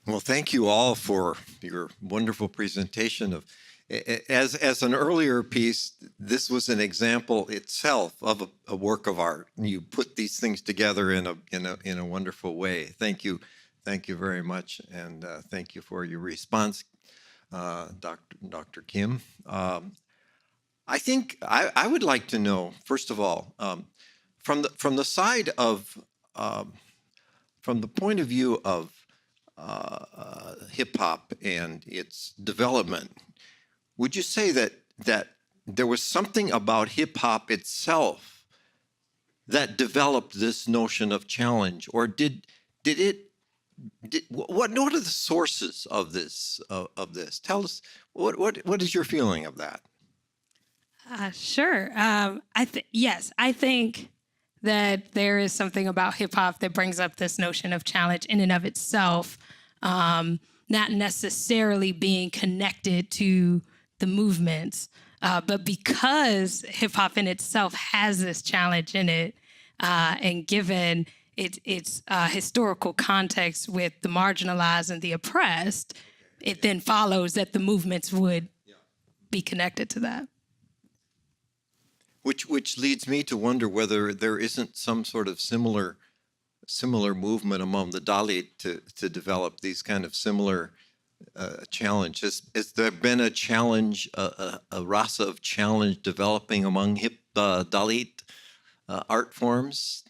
Well, thank you all for your wonderful presentation of, as an earlier piece, this was an example itself of a work of art. You put these things together in a wonderful way. Thank you very much, and thank you for your response, Dr. Kim. I think I would like to know, first of all, from the side of from the point of view of hip hop and its development, would you say that there was something about hip hop itself that developed this notion of challenge, or did it? What are the sources of this? Tell us what is your feeling of that? Sure. Yes, I think that there is something about hip hop that brings up this notion of challenge in and of itself, not necessarily being connected to the movements, but because hip hop in itself has this challenge in it, and given its historical context with the marginalized and the oppressed, it then follows that the movements would be connected to that. Which leads me to wonder whether there isn't some sort of similar movement among the Dalit to develop these kind of similar challenges. Has there been a challenge, a rasa of challenge developing among Dalit art forms?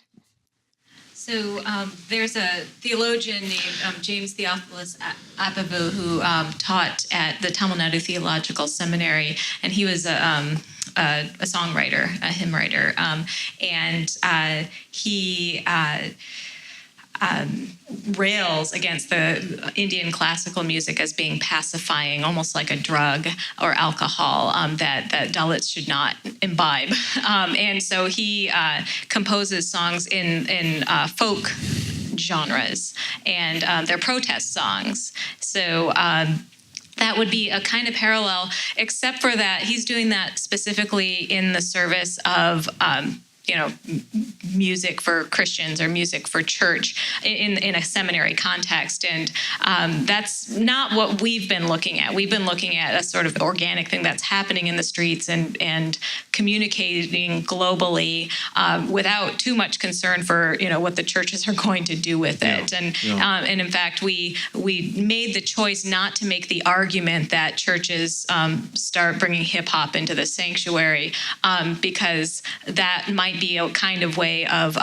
So there's a theologian named James Theophilus Apavu who taught at the Tamil Nadu Theological Seminary, and he was a songwriter, a hymn writer, and he rails against the Indian classical music as being pacifying, almost like a drug or alcohol that Dalits should not imbibe. And so he composes songs in folk genres, and they're protest songs. So that would be a kind of parallel, except for that he's doing that specifically in the service of music for Christians or music for church in a seminary context. And that's not what we've been looking at. We've been looking at a sort of organic thing that's happening in the streets and communicating globally without too much concern for, what the churches are going to do with it. And in fact, we made the choice not to make the argument that churches start bringing hip hop into the sanctuary because that might be a kind of way of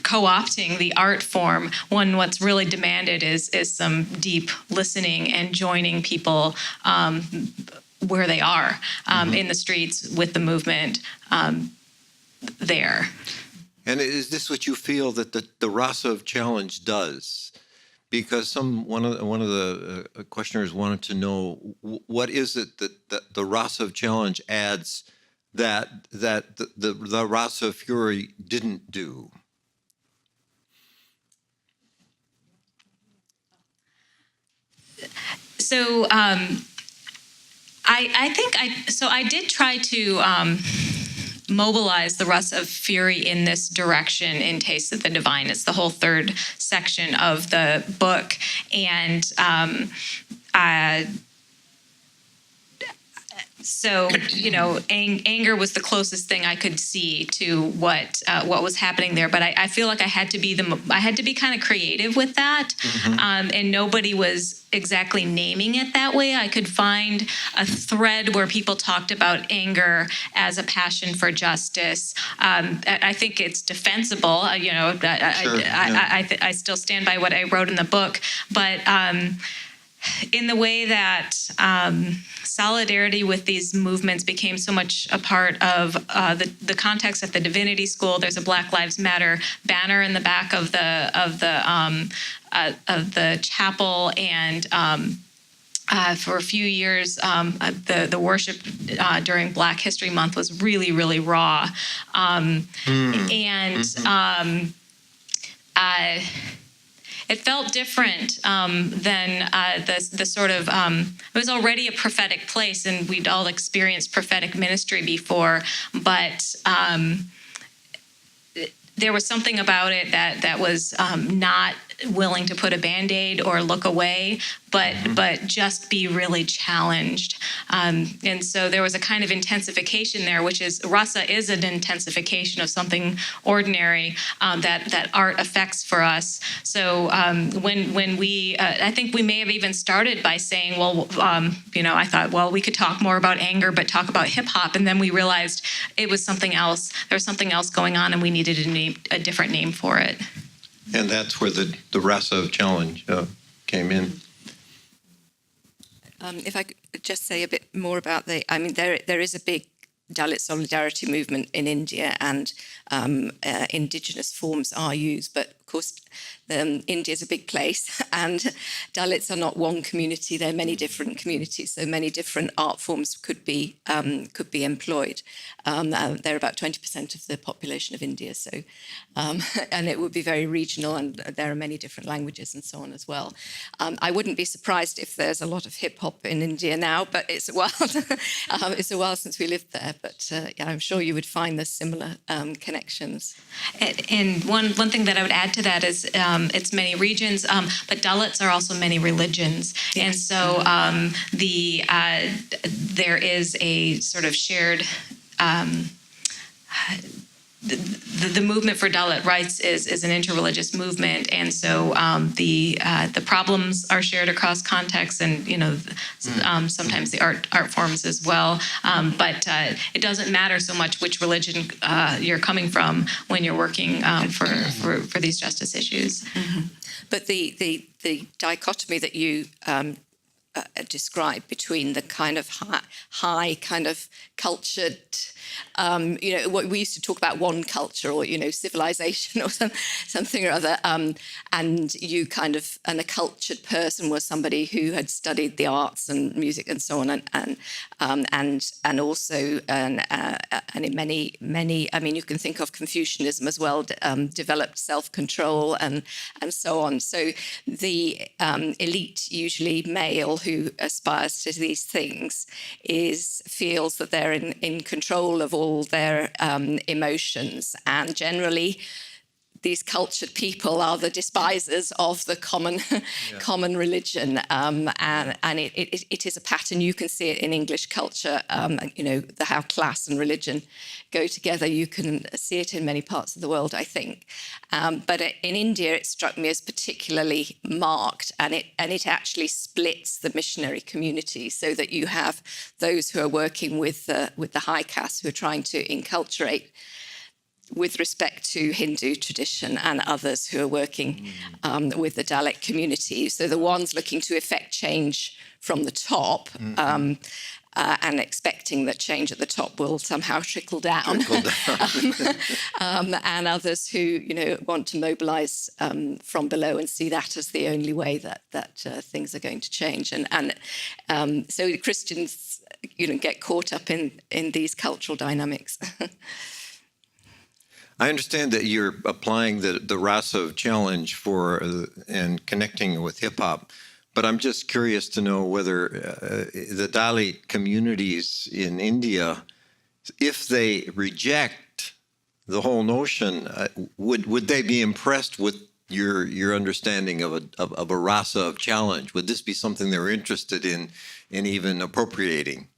co-opting the art form, when what's really demanded is some deep listening and joining people where they are in the streets with the movement there. And is this what you feel that the rasa of challenge does? Because one of the questioners wanted to know, what is it that the rasa of challenge adds that the rasa of fury didn't do? So I did try to mobilize the rasa of fury in this direction in Taste of the Divine. It's the whole third section of the book, and so, anger was the closest thing I could see to what was happening there. But I feel like I had to be kind of creative with that, and nobody was exactly naming it that way. I could find a thread where people talked about anger as a passion for justice. I think it's defensible. I still stand by what I wrote in the book, but in the way that solidarity with these movements became so much a part of the context at the Divinity School. There's a Black Lives Matter banner in the back of the chapel, and for a few years, the worship during Black History Month was really, really raw, it felt different than the sort of, it was already a prophetic place, and we'd all experienced prophetic ministry before, but there was something about it that was not willing to put a Band-Aid or look away, but just be really challenged. And so there was a kind of intensification there, which is rasa is an intensification of something ordinary that art affects for us. So when we, I think we may have even started by saying, well, I thought, well, we could talk more about anger, but talk about hip hop. And then we realized it was something else. There was something else going on, and we needed a different name for it. And that's where the rasa challenge came in. If I could just say a bit more about there is a big Dalit solidarity movement in India, and indigenous forms are used. But of course, India is a big place, and Dalits are not one community. There are many different communities, so many different art forms could be employed. They're about 20% of the population of India, so and it would be very regional, and there are many different languages and so on as well. I wouldn't be surprised if there's a lot of hip hop in India now, but it's a while since we lived there. But I'm sure you would find there's similar connections. And one thing that I would add to that is it's many regions, but Dalits are also many religions. Yes. And so there is a sort of shared the movement for Dalit rights is an interreligious movement, and so the problems are shared across contexts, and sometimes the art forms as well. But it doesn't matter so much which religion you're coming from when you're working for these justice issues. Mm-hmm. But the dichotomy that you describe between the kind of high kind of cultured, what we used to talk about one culture or, civilization or something or other, and you kind of, and a cultured person was somebody who had studied the arts and music and so on, and also, and in many, you can think of Confucianism as well, developed self-control and so on. So the elite, usually male, who aspires to these things feels that they're in control of all their emotions, and generally these cultured people are the despisers of the common religion, and it is a pattern. You can see it in English culture, how class and religion go together. You can see it in many parts of the world, I think. But in India, it struck me as particularly marked, and it actually splits the missionary community, so that you have those who are working with the high caste, who are trying to enculturate with respect to Hindu tradition, and others who are working with the Dalit community. So the ones looking to effect change from the top, and expecting that change at the top will somehow trickle down. And others who want to mobilize from below and see that as the only way that things are going to change. And so Christians get caught up in these cultural dynamics. I understand that you're applying the rasa challenge and connecting it with hip hop, but I'm just curious to know whether the Dalit communities in India, if they reject the whole notion, would they be impressed with your understanding of a rasa challenge? Would this be something they're interested in even appropriating?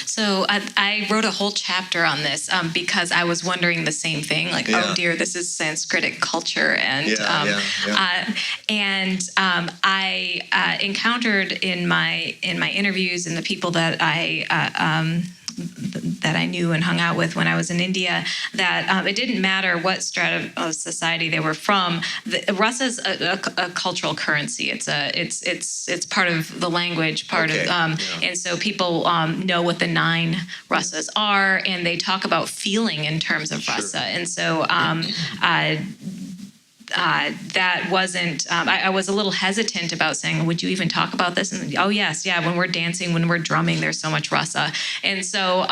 So I wrote a whole chapter on this because I was wondering the same thing. Like, oh dear, this is Sanskritic culture, and I encountered in my interviews and the people that I knew and hung out with when I was in India, that it didn't matter what strata of society they were from. Rasa is a cultural currency. It's part of the language, and so people know what the 9 rasas are, and they talk about feeling in terms of rasa. And so that wasn't, I was a little hesitant about saying, would you even talk about this? And when we're dancing, when we're drumming, there's so much rasa. And so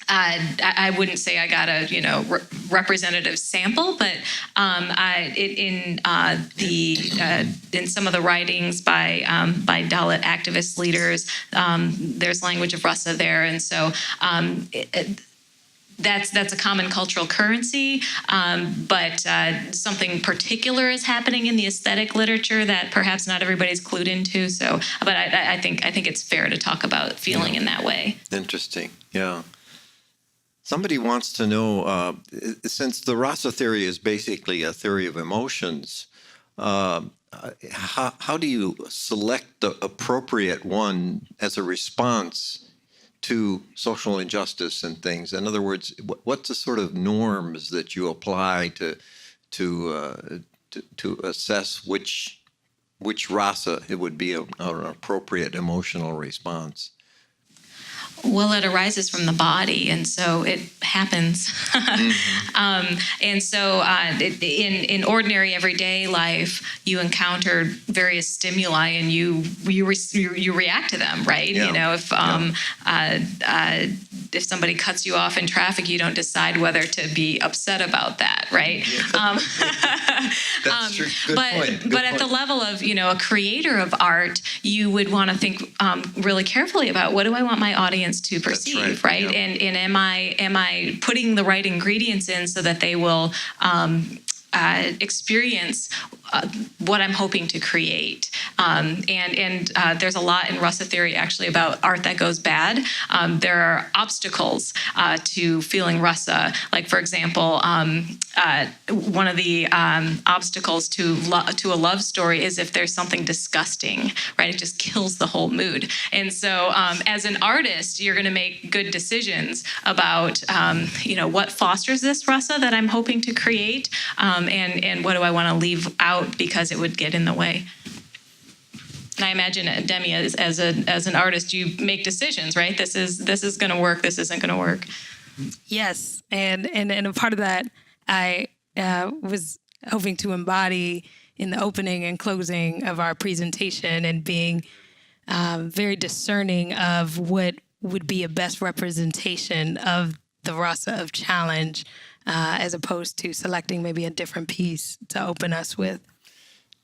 I wouldn't say I got a representative sample, but in some of the writings by Dalit activist leaders, there's language of rasa there. And so that's a common cultural currency, but something particular is happening in the aesthetic literature that perhaps not everybody's clued into. So, but I think it's fair to talk about feeling in that way. Interesting. Yeah. Somebody wants to know, since the rasa theory is basically a theory of emotions, how do you select the appropriate one as a response to social injustice and things? In other words, what's the sort of norms that you apply to assess which rasa it would be an appropriate emotional response? Well, it arises from the body, and so it happens. And so in ordinary everyday life, you encounter various stimuli and you react to them, right? Yeah. You know, if somebody cuts you off in traffic, you don't decide whether to be upset about that, right? That's true. Good point. But at the level of, you know, a creator of art, you would want to think really carefully about, what do I want my audience to perceive, right? Yeah. And am I putting the right ingredients in so that they will experience what I'm hoping to create. And there's a lot in rasa theory actually about art that goes bad. There are obstacles to feeling rasa. Like, for example, one of the obstacles to a love story is if there's something disgusting, right? It just kills the whole mood. And so as an artist, you're going to make good decisions about, what fosters this rasa that I'm hoping to create, and what do I want to leave out because it would get in the way. And I imagine, Demi, as an artist, you make decisions, right? This is going to work. This isn't going to work. Yes, and a part of that I was hoping to embody in the opening and closing of our presentation, and being very discerning of what would be a best representation of the rasa of challenge, as opposed to selecting maybe a different piece to open us with.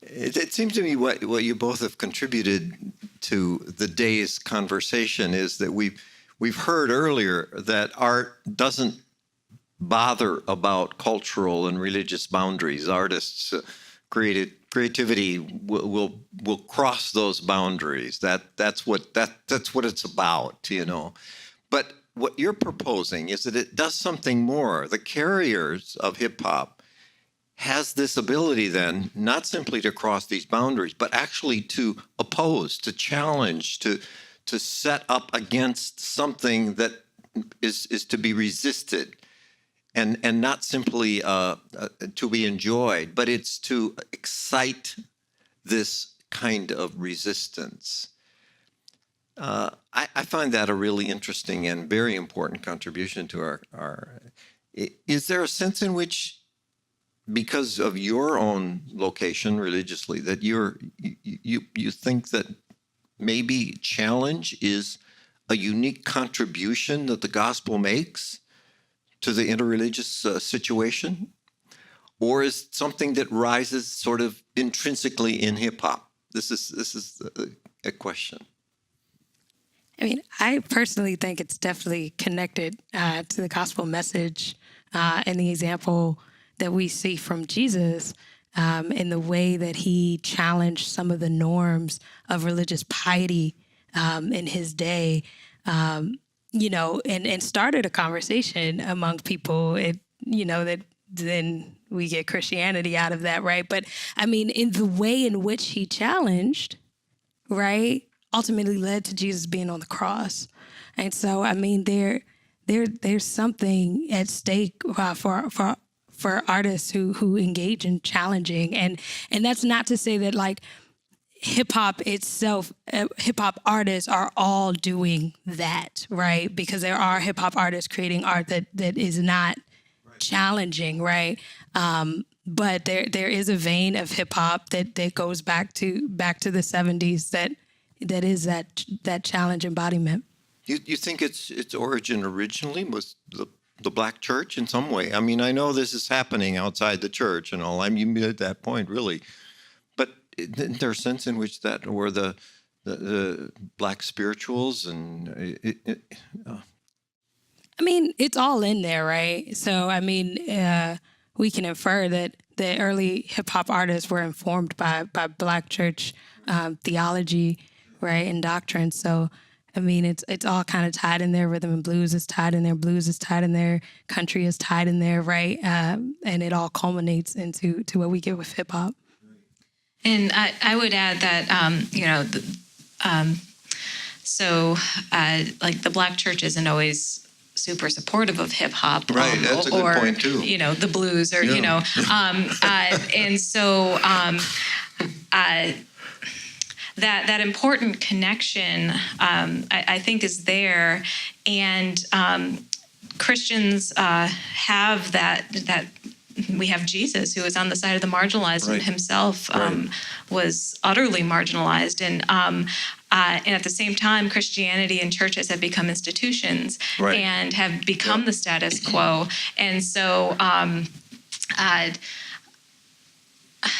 It seems to me what you both have contributed to the day's conversation is that we've heard earlier that art doesn't bother about cultural and religious boundaries. Artists, creativity will cross those boundaries. That's what it's about, But what you're proposing is that it does something more. The carriers of hip hop has this ability then not simply to cross these boundaries, but actually to oppose, to challenge, to set up against something that is to be resisted, and not simply to be enjoyed, but it's to excite this kind of resistance. I find that a really interesting and very important contribution to our. Is there a sense in which, because of your own location religiously, that you think that maybe challenge is a unique contribution that the gospel makes to the interreligious situation? Or is it something that rises sort of intrinsically in hip hop? This is a question. I mean, I personally think it's definitely connected to the gospel message and the example that we see from Jesus in the way that he challenged some of the norms of religious piety in his day, and started a conversation among people, that then we get Christianity out of that, right? But I mean, in the way in which he challenged, right, ultimately led to Jesus being on the cross. And so, I mean, there's something at stake for artists who engage in challenging, and that's not to say that like hip hop itself, hip hop artists are all doing that, right? Because there are hip hop artists creating art that is not challenging, right? But there is a vein of hip hop that goes back to the 70s that is that challenge embodiment. You think its origin originally was the black church in some way? I mean, I know this is happening outside the church and all. I mean, you made that point, really. But isn't there a sense in which that, or the black spirituals and I mean, it's all in there, right? So, I mean, we can infer that the early hip hop artists were informed by Black church theology, right, and doctrine. So, I mean, it's all kind of tied in there. Rhythm and blues is tied in there. Blues is tied in there. Country is tied in there, right? And it all culminates into what we get with hip hop. And I would add that, like the Black church isn't always super supportive of hip hop, Right, that's a good point too. The blues, or and so that important connection, I think, is there, and Christians have that. We have Jesus, who is on the side of the marginalized, right. and himself Right. was utterly marginalized, and at the same time, Christianity and churches have become institutions, Right. and have become the status quo. And so I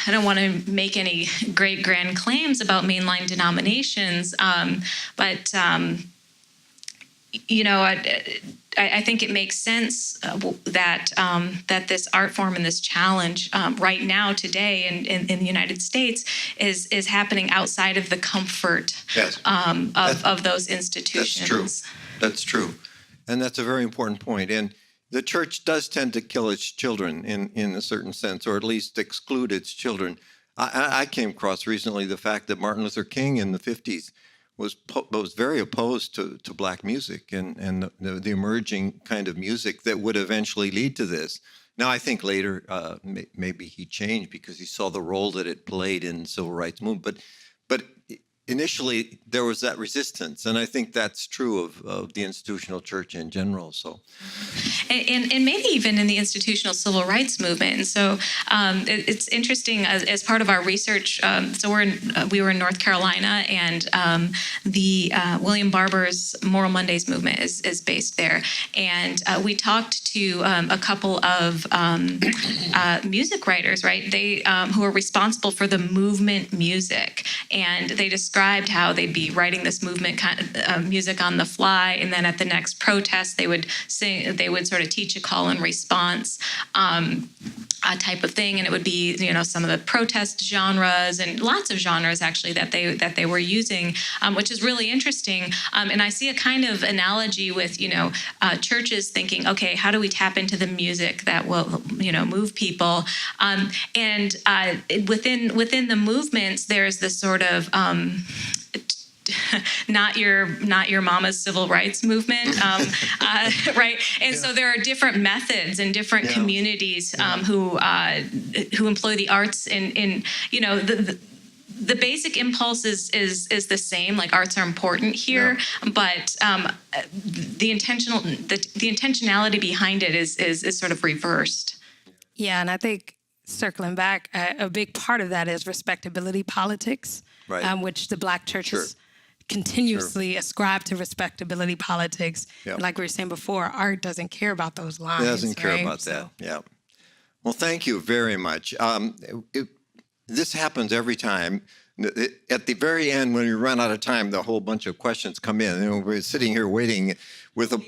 don't want to make any great grand claims about mainline denominations, but I think it makes sense that this art form and this challenge right now, today, in the United States, is happening outside of the comfort Yes. of those institutions. That's true. And that's a very important point. And the church does tend to kill its children in a certain sense, or at least exclude its children. I came across recently the fact that Martin Luther King in the 50s was very opposed to Black music and the emerging kind of music that would eventually lead to this. Now, I think later maybe he changed because he saw the role that it played in the civil rights movement. But initially, there was that resistance, and I think that's true of the institutional church in general. So, and maybe even in the institutional civil rights movement. And so it's interesting as part of our research. So we were in North Carolina, and the William Barber's Moral Mondays movement is based there. And we talked to a couple of music writers, right? They who are responsible for the movement music, and they described how they'd be writing this movement music on the fly, and then at the next protest they would sing. They would sort of teach a call and response type of thing, and it would be some of the protest genres and lots of genres actually that they were using, which is really interesting. And I see a kind of analogy with churches thinking, okay, how do we tap into the music that will move people? And within the movements, there's this sort of not your mama's civil rights movement, right? And so there are different methods and different communities who employ the arts in the basic impulse is the same. Like, arts are important here, but the intentionality behind it is sort of reversed. Yeah, and I think circling back, a big part of that is respectability politics, right. Which the Black churches continuously ascribe to respectability politics. Yep. Like we were saying before, art doesn't care about those lines. It doesn't care right? about that. Yeah. Well, thank you very much. This happens every time. At the very end, when we run out of time, the whole bunch of questions come in. We're sitting here waiting with a.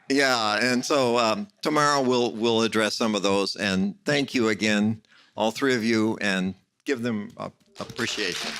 Yeah, and so tomorrow we'll address some of those. And thank you again, all three of you, and give them appreciation.